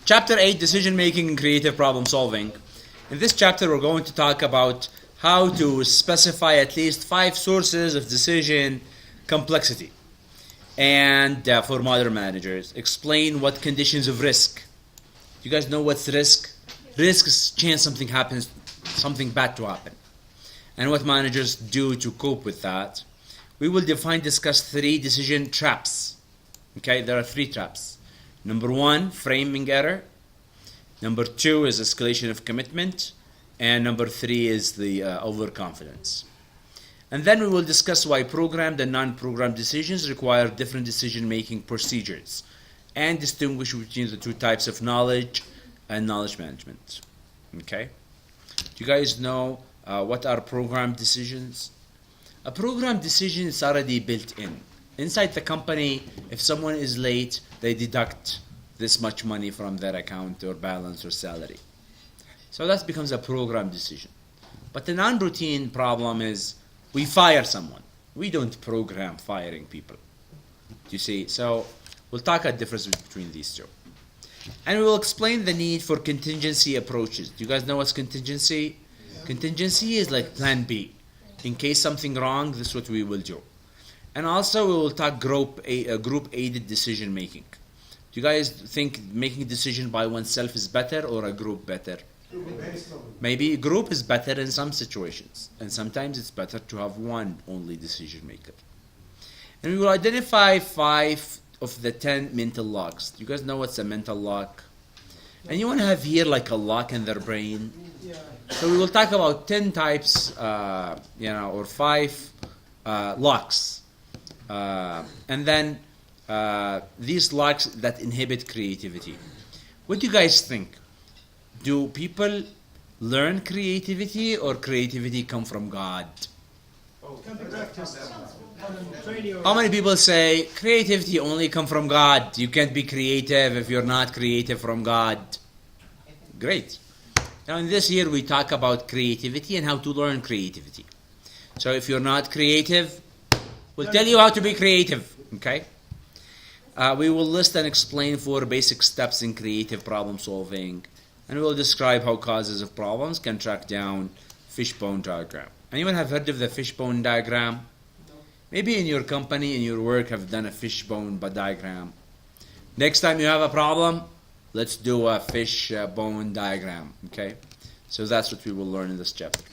Chapter 8, Decision Making and Creative Problem Solving. In this chapter, we're going to talk about how to specify at least 5 sources of decision complexity. And for modern managers, explain what conditions of risk. You guys know what's risk? Risk is chance something happens, something bad to happen. And what managers do to cope with that. We will discuss 3 decision traps. Okay, there are 3 traps. Number 1, framing error. Number 2 is escalation of commitment. And number 3 is the overconfidence. And then we will discuss why programmed and non-programmed decisions require different decision-making procedures and distinguish between the 2 types of knowledge and knowledge management. Okay? Do you guys know what are programmed decisions? A programmed decision is already built in. Inside the company, if someone is late, they deduct this much money from their account or balance or salary. So that becomes a programmed decision. But the non-routine problem is we fire someone. We don't program firing people. You see? So we'll talk about the difference between these 2. And we will explain the need for contingency approaches. Do you guys know what's contingency? Yeah. Contingency is like plan B. In case something wrong, this is what we will do. And also we will talk group-aided decision making. Do you guys think making a decision by oneself is better or a group better? Maybe a group is better in some situations. And sometimes it's better to have one only decision maker. And we will identify 5 of the 10 mental locks. Do you guys know what's a mental lock? Anyone have here like a lock in their brain? Yeah. So we will talk about 10 types, or 5 locks. And then these locks that inhibit creativity. What do you guys think? Do people learn creativity or creativity come from God? How many people say creativity only come from God? You can't be creative if you're not creative from God. Great. Now in this year we talk about creativity and how to learn creativity. So if you're not creative, we'll tell you how to be creative. Okay? We will list and explain 4 basic steps in creative problem solving. And we will describe how causes of problems can track down fishbone diagram. Anyone have heard of the fishbone diagram? Maybe in your company, in your work, have done a fishbone diagram. Next time you have a problem, let's do a fishbone diagram. Okay? So that's what we will learn in this chapter.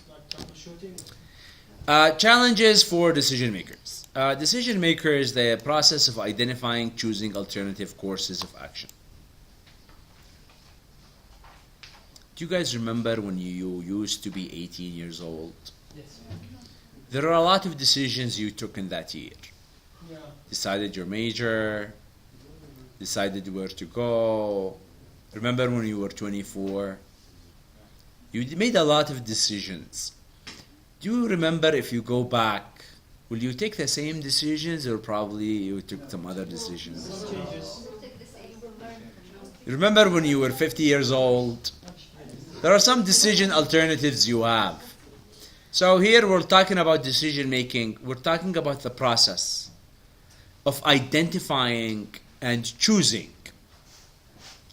Challenges for decision makers. Decision maker is the process of identifying, choosing alternative courses of action. Do you guys remember when you used to be 18 years old? Yes. There are a lot of decisions you took in that year. Yeah. Decided your major, decided where to go. Remember when you were 24? You made a lot of decisions. Do you remember if you go back, will you take the same decisions or probably you took some other decisions? Remember when you were 50 years old? There are some decision alternatives you have. So here we're talking about decision making. We're talking about the process of identifying and choosing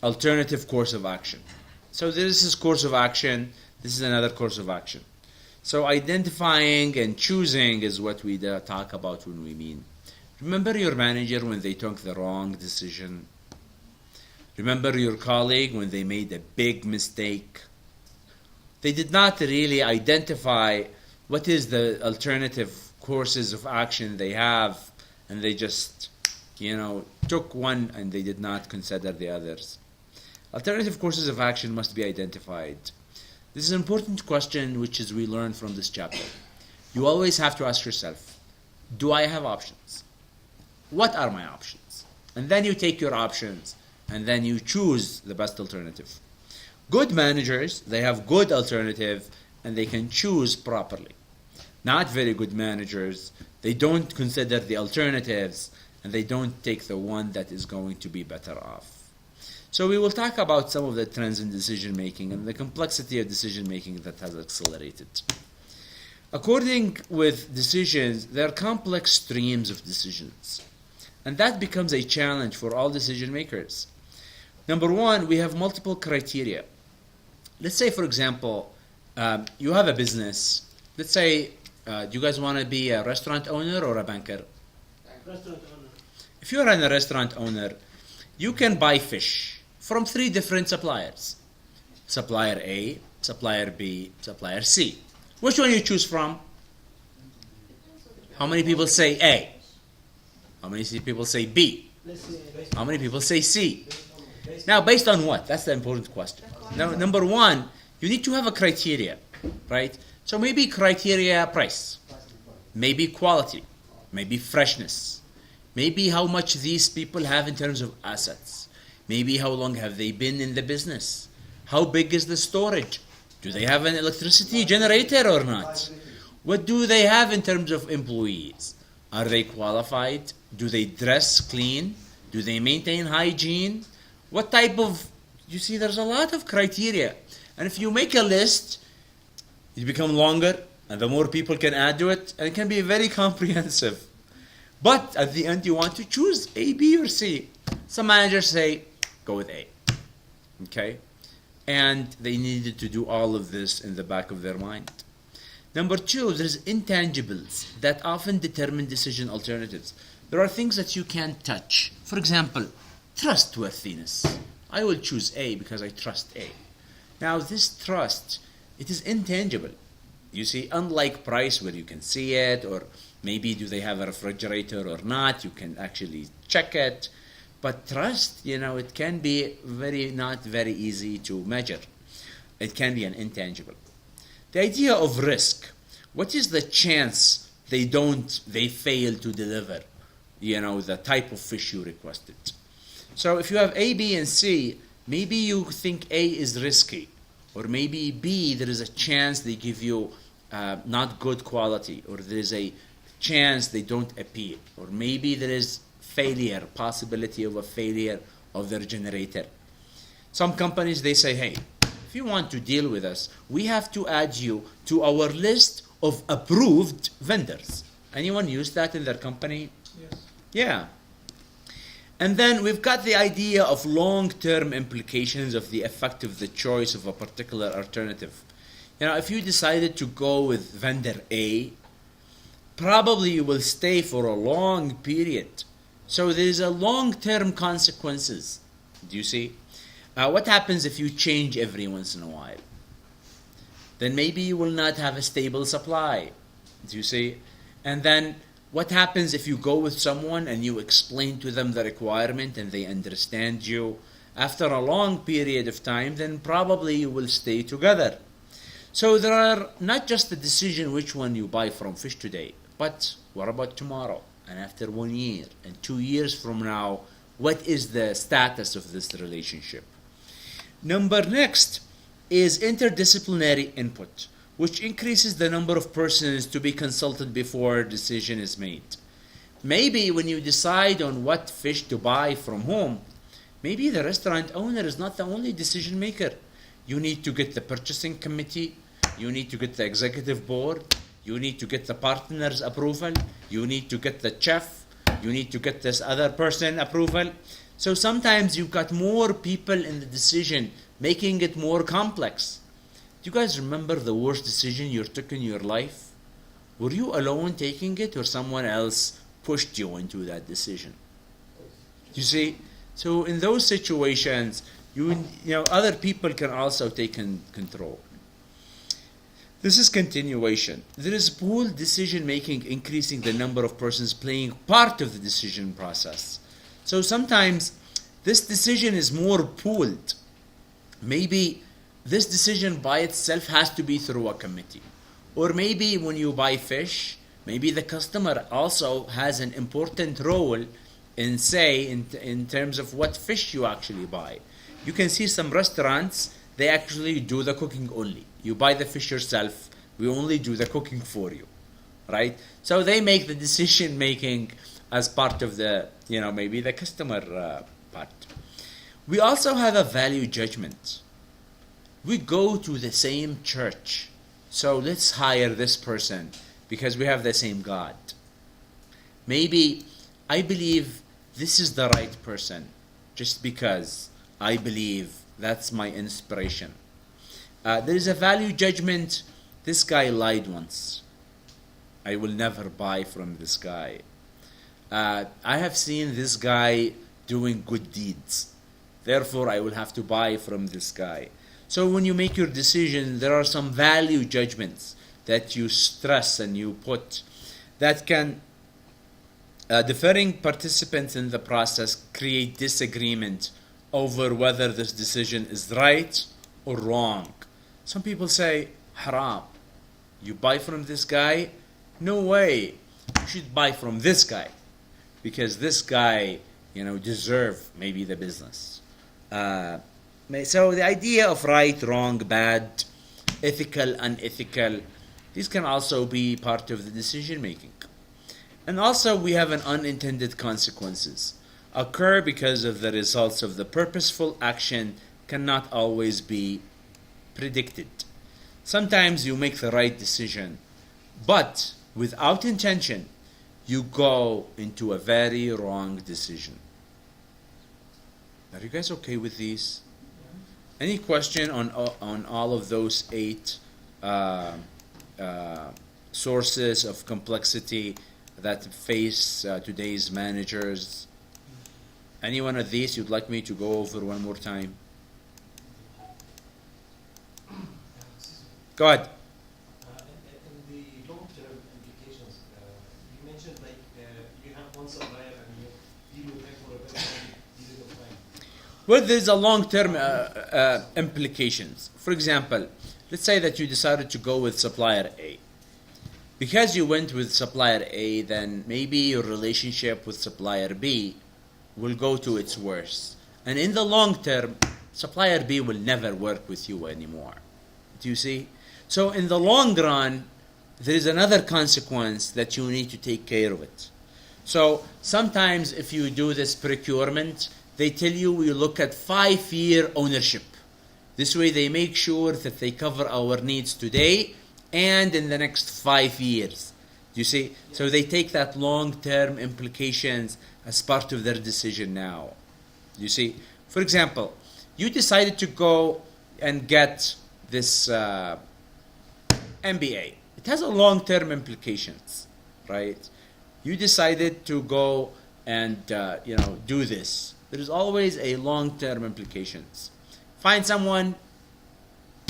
alternative course of action. So this is course of action. This is another course of action. So identifying and choosing is what we talk about when we mean. Remember your manager when they took the wrong decision? Remember your colleague when they made a big mistake? They did not really identify what is the alternative courses of action they have, and they just, took one and they did not consider the others. Alternative courses of action must be identified. This is an important question which is we learn from this chapter. You always have to ask yourself, do I have options? What are my options? And then you take your options and then you choose the best alternative. Good managers, they have good alternative and they can choose properly. Not very good managers, they don't consider the alternatives and they don't take the one that is going to be better off. So we will talk about some of the trends in decision making and the complexity of decision making that has accelerated. According with decisions, there are complex streams of decisions. And that becomes a challenge for all decision makers. Number one, we have multiple criteria. Let's say, for example, you have a business. Let's say, do you guys want to be a restaurant owner or a banker? Restaurant owner. If you're a restaurant owner, you can buy fish from 3 different suppliers. Supplier A, supplier B, supplier C. Which one you choose from? How many people say A? How many people say B? How many people say C? Now, based on what? That's the important question. Now, number one, you need to have a criteria, right? So maybe criteria price, maybe quality, maybe freshness, maybe how much these people have in terms of assets, maybe how long have they been in the business, how big is the storage, do they have an electricity generator or not, what do they have in terms of employees, are they qualified, do they dress clean, do they maintain hygiene, what type of, you see there's a lot of criteria, and if you make a list, it becomes longer, and the more people can add to it, and it can be very comprehensive. But at the end, you want to choose A, B, or C. Some managers say, go with A. Okay? And they needed to do all of this in the back of their mind. Number two, there's intangibles that often determine decision alternatives. There are things that you can't touch. For example, trustworthiness. I will choose A because I trust A. Now, this trust, it is intangible. You see, unlike price where you can see it, or maybe do they have a refrigerator or not, you can actually check it. But trust, it can be not very easy to measure. It can be an intangible. The idea of risk. What is the chance they fail to deliver, the type of fish you requested? So if you have A, B, and C, maybe you think A is risky. Or maybe B, there is a chance they give you not good quality, or there is a chance they don't appeal, or maybe there is possibility of a failure of their generator. Some companies, they say, hey, if you want to deal with us, we have to add you to our list of approved vendors. Anyone use that in their company? Yes. Yeah. And then we've got the idea of long-term implications of the effect of the choice of a particular alternative. If you decided to go with vendor A, probably you will stay for a long period. So there's a long-term consequences. Do you see? What happens if you change every once in a while? Then maybe you will not have a stable supply. Do you see? And then what happens if you go with someone and you explain to them the requirement and they understand you? After a long period of time, then probably you will stay together. So there are not just the decision which one you buy from fish today, but what about tomorrow? And after 1 year and 2 years from now, what is the status of this relationship? Next is interdisciplinary input, which increases the number of persons to be consulted before a decision is made. Maybe when you decide on what fish to buy from whom, maybe the restaurant owner is not the only decision maker. You need to get the purchasing committee, you need to get the executive board, you need to get the partner's approval, you need to get the chef, you need to get this other person approval. So sometimes you've got more people in the decision, making it more complex. Do you guys remember the worst decision you took in your life? Were you alone taking it, or someone else pushed you into that decision? You see? So in those situations, other people can also take control. This is continuation. There is pooled decision making, increasing the number of persons playing part of the decision process. So sometimes this decision is more pooled. Maybe this decision by itself has to be through a committee. Or maybe when you buy fish, maybe the customer also has an important role in terms of what fish you actually buy. You can see some restaurants, they actually do the cooking only. You buy the fish yourself, we only do the cooking for you, right? So they make the decision making as part of the, maybe the customer part. We also have a value judgment. We go to the same church, so let's hire this person because we have the same God. Maybe I believe this is the right person just because I believe. That's my inspiration. There is a value judgment. This guy lied once. I will never buy from this guy. I have seen this guy doing good deeds. Therefore, I will have to buy from this guy. So when you make your decision, there are some value judgments that you stress and you put that can, differing participants in the process create disagreement over whether this decision is right or wrong. Some people say, haram. You buy from this guy? No way. You should buy from this guy because this guy, deserve maybe the business. So the idea of right, wrong, bad, ethical, unethical, these can also be part of the decision making. And also we have an unintended consequences occur because of the results of the purposeful action cannot always be predicted. Sometimes you make the right decision, but without intention, you go into a very wrong decision. Are you guys okay with these? Any question on all of those 8 sources of complexity that face today's managers? Any one of these you'd like me to go over one more time? Go ahead. In the long-term implications, you mentioned you have one supplier and you deal with them for a very long period of time. Well, there's a long-term implications. For example, let's say that you decided to go with supplier A. Because you went with supplier A, then maybe your relationship with supplier B will go to its worst. And in the long term, supplier B will never work with you anymore. Do you see? So in the long run, there is another consequence that you need to take care of it. So sometimes if you do this procurement, they tell you we look at 5-year ownership. This way they make sure that they cover our needs today and in the next 5 years. You see? So they take that long-term implications as part of their decision now. You see? For example, you decided to go and get this MBA. It has a long-term implications, right? You decided to go and do this. There is always a long-term implications. Find someone,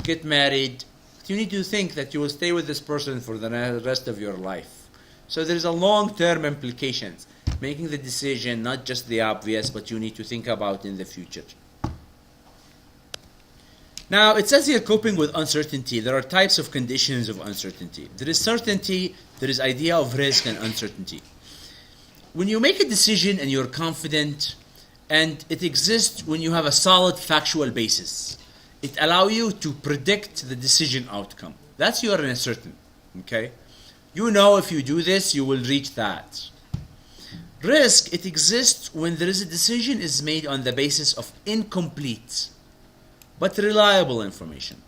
get married. You need to think that you will stay with this person for the rest of your life. So there's a long-term implications. Making the decision, not just the obvious, but you need to think about in the future. Now, it says here coping with uncertainty. There are types of conditions of uncertainty. There is certainty, there is idea of risk and uncertainty. When you make a decision and you're confident, and it exists when you have a solid factual basis, it allows you to predict the decision outcome. That's you are uncertain, okay? You know if you do this, you will reach that. Risk, it exists when there is a decision is made on the basis of incomplete but reliable information.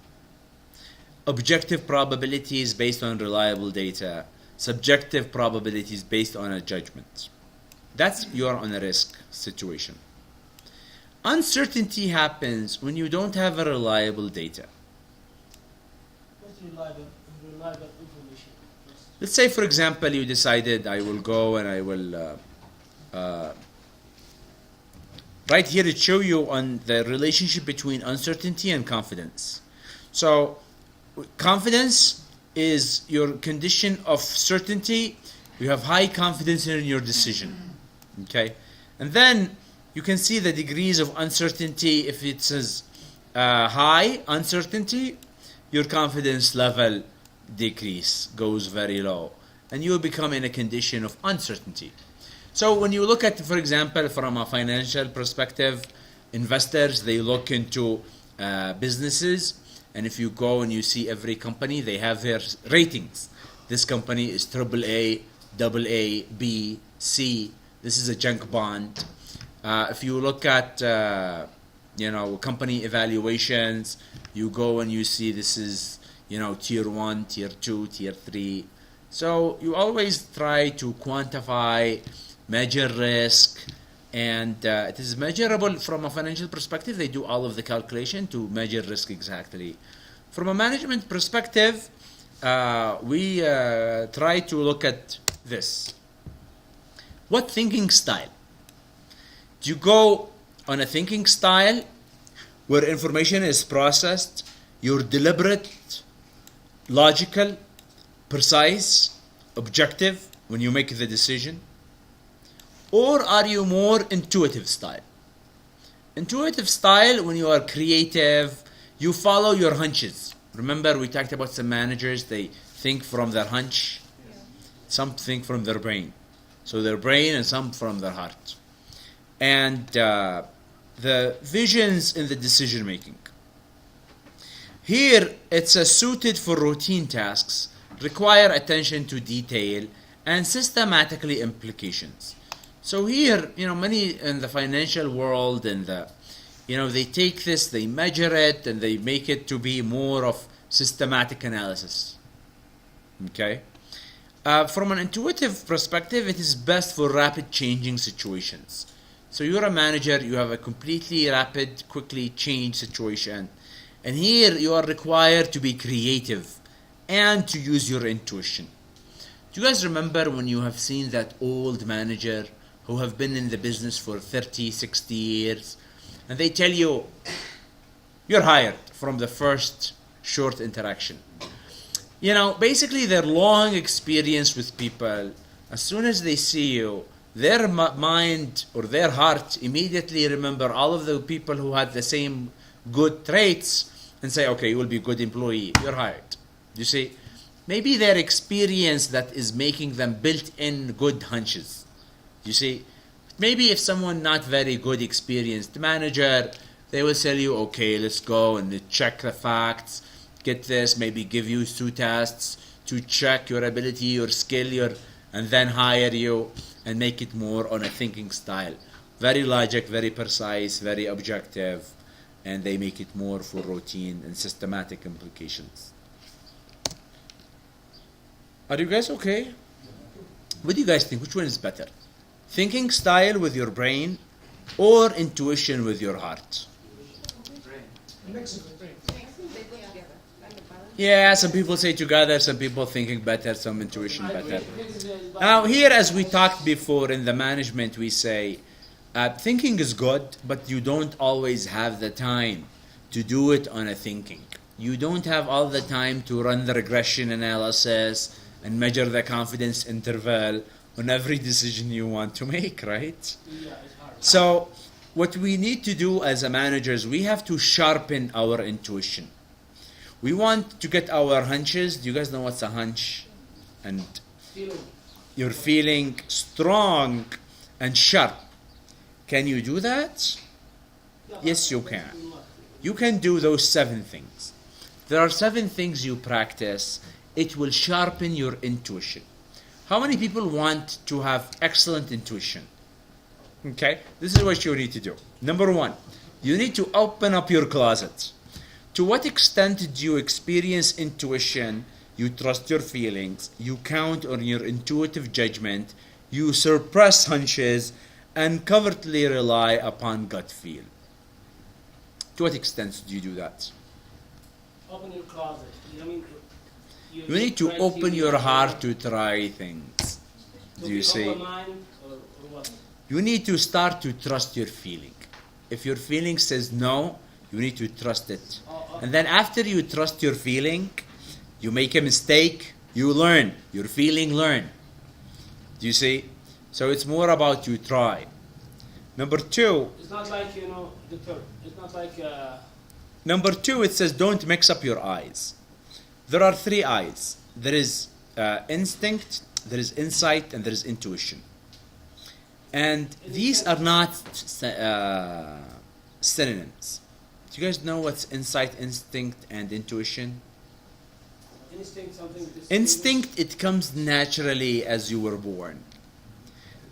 Objective probabilities based on reliable data. Subjective probabilities based on a judgment. That's you are on a risk situation. Uncertainty happens when you don't have a reliable data. What's reliable information? Let's say, for example, you decided I will go and I will right here it shows you on the relationship between uncertainty and confidence. So confidence is your condition of certainty. You have high confidence in your decision. Okay? And then you can see the degrees of uncertainty. If it says high uncertainty, your confidence level goes very low. And you become in a condition of uncertainty. So when you look at, for example, from a financial perspective, investors, they look into businesses. And if you go and you see every company, they have their ratings. This company is AAA, AA, B, C. This is a junk bond. If you look at, company evaluations, you go and you see this is, tier 1, tier 2, tier 3. So you always try to quantify, measure risk, and it is measurable from a financial perspective. They do all of the calculation to measure risk exactly. From a management perspective, we try to look at this. What thinking style? Do you go on a thinking style where information is processed, you're deliberate, logical, precise, objective when you make the decision? Or are you more intuitive style? Intuitive style, when you are creative, you follow your hunches. Remember, we talked about some managers, they think from their hunch. Some think from their brain. So their brain and some from their heart. And the visions in the decision making. Here, it's suited for routine tasks, require attention to detail, and systematically implications. So here, many in the financial world and they take this, they measure it, and they make it to be more of systematic analysis. Okay? From an intuitive perspective, it is best for rapid changing situations. So you're a manager, you have a completely rapid, quickly change situation. And here you are required to be creative and to use your intuition. Do you guys remember when you have seen that old manager who have been in the business for 30, 60 years, and they tell you, you're hired from the first short interaction. Basically their long experience with people, as soon as they see you, their mind or their heart immediately remember all of the people who had the same good traits and say, okay, you will be a good employee, you're hired. You see, maybe their experience that is making them built-in good hunches. You see, maybe if someone not very good experienced manager, they will tell you, okay, let's go and check the facts, get this, maybe give you 2 tests to check your ability, your skill, and then hire you and make it more on a thinking style. Very logic, very precise, very objective, and they make it more for routine and systematic implications. Are you guys okay? What do you guys think? Which one is better? Thinking style with your brain or intuition with your heart? Yeah, some people say together, some people thinking better, some intuition better. Now here, as we talked before in the management, we say thinking is good, but you don't always have the time to do it on a thinking. You don't have all the time to run the regression analysis and measure the confidence interval on every decision you want to make, right? Yeah, it's hard. So what we need to do as a managers, we have to sharpen our intuition. We want to get our hunches. Do you guys know what's a hunch? And Feeling. you're feeling strong and sharp. Can you do that? Yeah, Yes, you that's can. too much. You can do those 7 things. There are 7 things you practice. It will sharpen your intuition. How many people want to have excellent intuition? Okay, this is what you need to do. Number 1, you need to open up your closet. To what extent do you experience intuition? You trust your feelings, you count on your intuitive judgment, you suppress hunches, and covertly rely upon gut feel. To what extent do you do that? Open your closet. You need to open your heart to try things. Do you see? Mind or what? You need to start to trust your feeling. If your feeling says no, you need to trust it. And then after you trust your feeling, you make a mistake, you learn. Your feeling learn. Do you see? So it's more about you try. Number 2. It's not like, the third. It's not like, Number 2, it says don't mix up your eyes. There are 3 eyes. There is instinct, there is insight, and there is intuition. And these are not synonyms. Do you guys know what's insight, instinct, and intuition? instinct, something. Instinct, it comes naturally as you were born.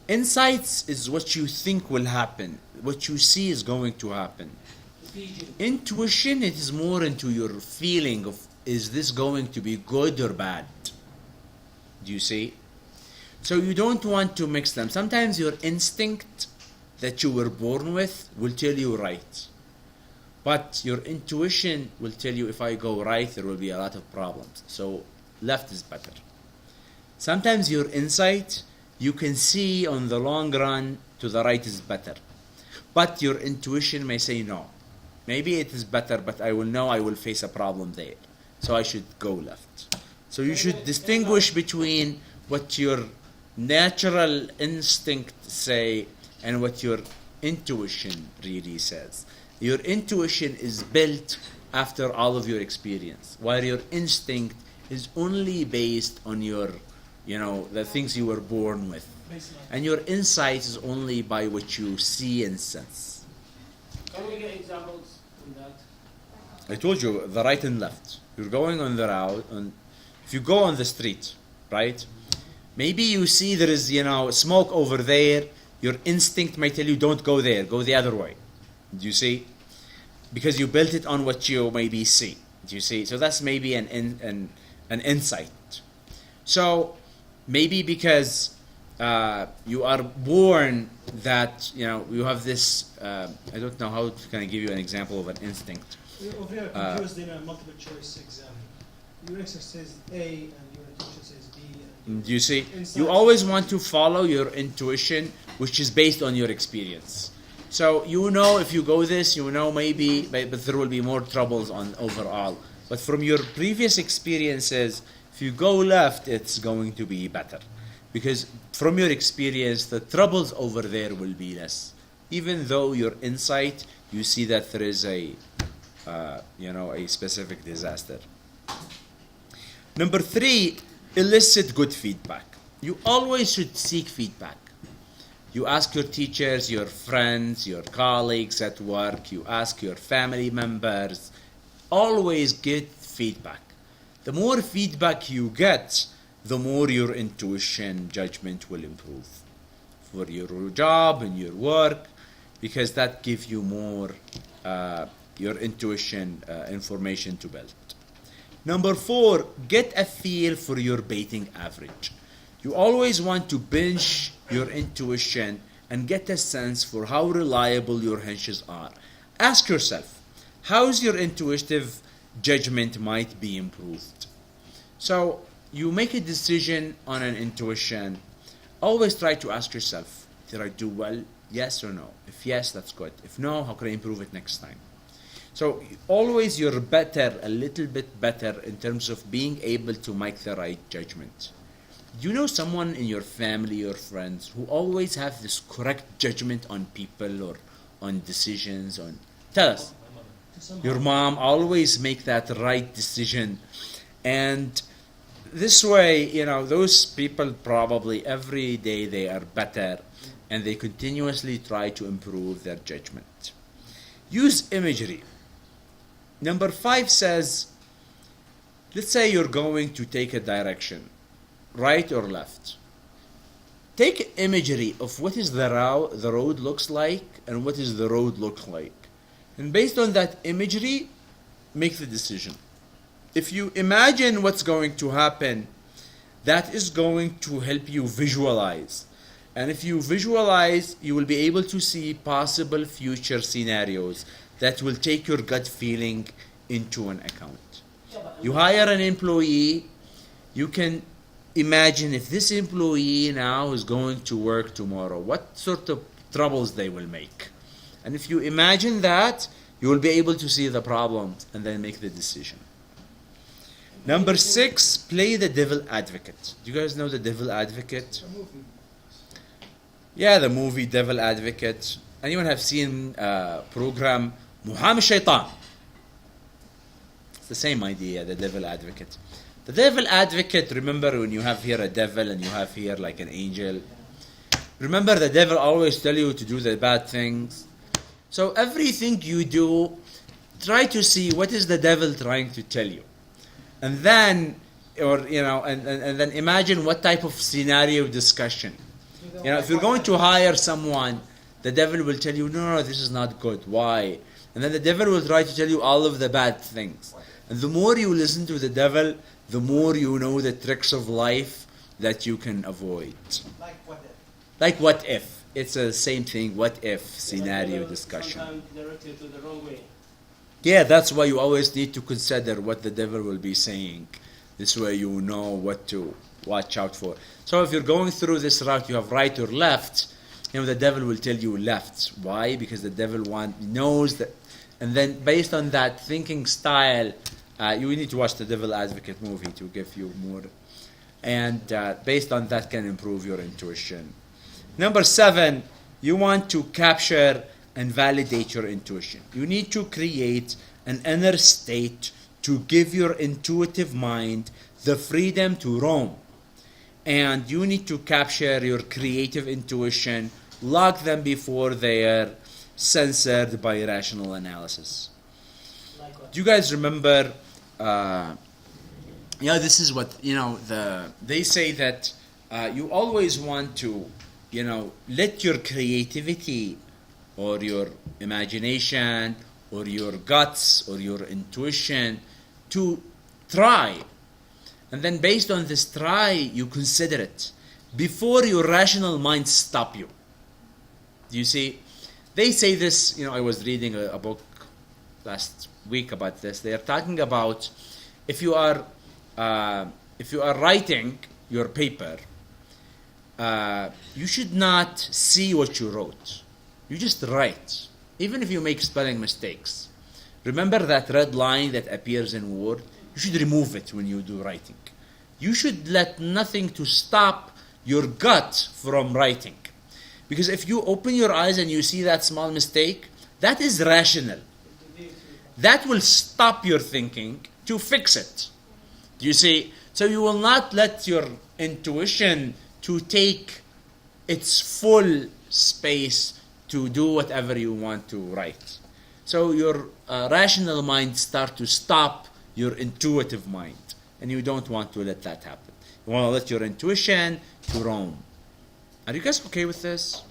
Insights is what you think will happen, what you see is going to happen. Intuition, it is more into your feeling of, is this going to be good or bad? Do you see? So you don't want to mix them. Sometimes your instinct that you were born with will tell you right. But your intuition will tell you if I go right, there will be a lot of problems. So left is better. Sometimes your insight, you can see on the long run to the right is better. But your intuition may say no. Maybe it is better, but I will know I will face a problem there. So I should go left. So you should distinguish between what your natural instinct say and what your intuition really says. Your intuition is built after all of your experience, while your instinct is only based on your, the things you were born with. And your insight is only by what you see and sense. Can we get examples from that? I told you, the right and left. You're going on the route, if you go on the street, right? Maybe you see there is, smoke over there. Your instinct might tell you, don't go there, go the other way. Do you see? Because you built it on what you maybe see. Do you see? So that's maybe an insight. So maybe because you are born that, you have this, I don't know how to kind of give you an example of an instinct. Over here, confused in a multiple choice exam. Your answer says A and your intuition says B. Do you see? You always want to follow your intuition, which is based on your experience. So if you go this, maybe, but there will be more troubles on overall. But from your previous experiences, if you go left, it's going to be better. Because from your experience, the troubles over there will be less. Even though your insight, you see that there is a specific disaster. Number 3, elicit good feedback. You always should seek feedback. You ask your teachers, your friends, your colleagues at work, you ask your family members. Always get feedback. The more feedback you get, the more your intuition, judgment will improve. For your job and your work, because that gives you more your intuition information to build. Number 4, get a feel for your baiting average. You always want to bench your intuition and get a sense for how reliable your hunches are. Ask yourself, how is your intuitive judgment might be improved? So you make a decision on an intuition. Always try to ask yourself, did I do well? Yes or no? If yes, that's good. If no, how can I improve it next time? So always you're better, a little bit better in terms of being able to make the right judgment. Do you know someone in your family or friends who always have this correct judgment on people or on decisions? Tell us. Your mom always make that right decision. And this way, those people probably every day they are better and they continuously try to improve their judgment. Use imagery. Number 5 says, let's say you're going to take a direction, right or left. Take imagery of what is the road looks like and what is the road look like. And based on that imagery, make the decision. If you imagine what's going to happen, that is going to help you visualize. And if you visualize, you will be able to see possible future scenarios that will take your gut feeling into an account. You hire an employee, you can imagine if this employee now is going to work tomorrow, what sort of troubles they will make. And if you imagine that, you will be able to see the problems and then make the decision. Number 6, play the devil advocate. Do you guys know the devil advocate? Yeah, the movie Devil Advocate. Anyone have seen program Muhammad Shaitan? It's the same idea, the devil advocate. The devil advocate, remember when you have here a devil and you have here like an angel? Remember the devil always tell you to do the bad things. So everything you do, try to see what is the devil trying to tell you. And then, and then imagine what type of scenario discussion. If you're going to hire someone, the devil will tell you, no, this is not good. Why? And then the devil will try to tell you all of the bad things. And the more you listen to the devil, the more you know the tricks of life that you can avoid. Like what if? Like what if? it's the same thing. What if scenario Devil discussion? Sometimes direct you to the wrong way. Yeah, that's why you always need to consider what the devil will be saying. This way you know what to watch out for. So if you're going through this route, you have right or left. The devil will tell you left. Why? Because the devil knows that. And then based on that thinking style, you need to watch the Devil Advocate movie to give you more. And based on that can improve your intuition. Number 7, you want to capture and validate your intuition. You need to create an inner state to give your intuitive mind the freedom to roam. And you need to capture your creative intuition, lock them before they're censored by rational analysis. Like what? Do you guys remember, this is what, they say that you always want to, let your creativity or your imagination or your guts or your intuition to try. And then based on this try, you consider it before your rational mind stop you. Do you see? They say this, I was reading a book last week about this. They are talking about if you are writing your paper, you should not see what you wrote. You just write. Even if you make spelling mistakes. Remember that red line that appears in Word? You should remove it when you do writing. You should let nothing to stop your gut from writing. Because if you open your eyes and you see that small mistake, that is rational. That will stop your thinking to fix it. Do you see? So you will not let your intuition to take its full space to do whatever you want to write. So your rational mind start to stop your intuitive mind. And you don't want to let that happen. You want to let your intuition to roam. Are you guys okay with this?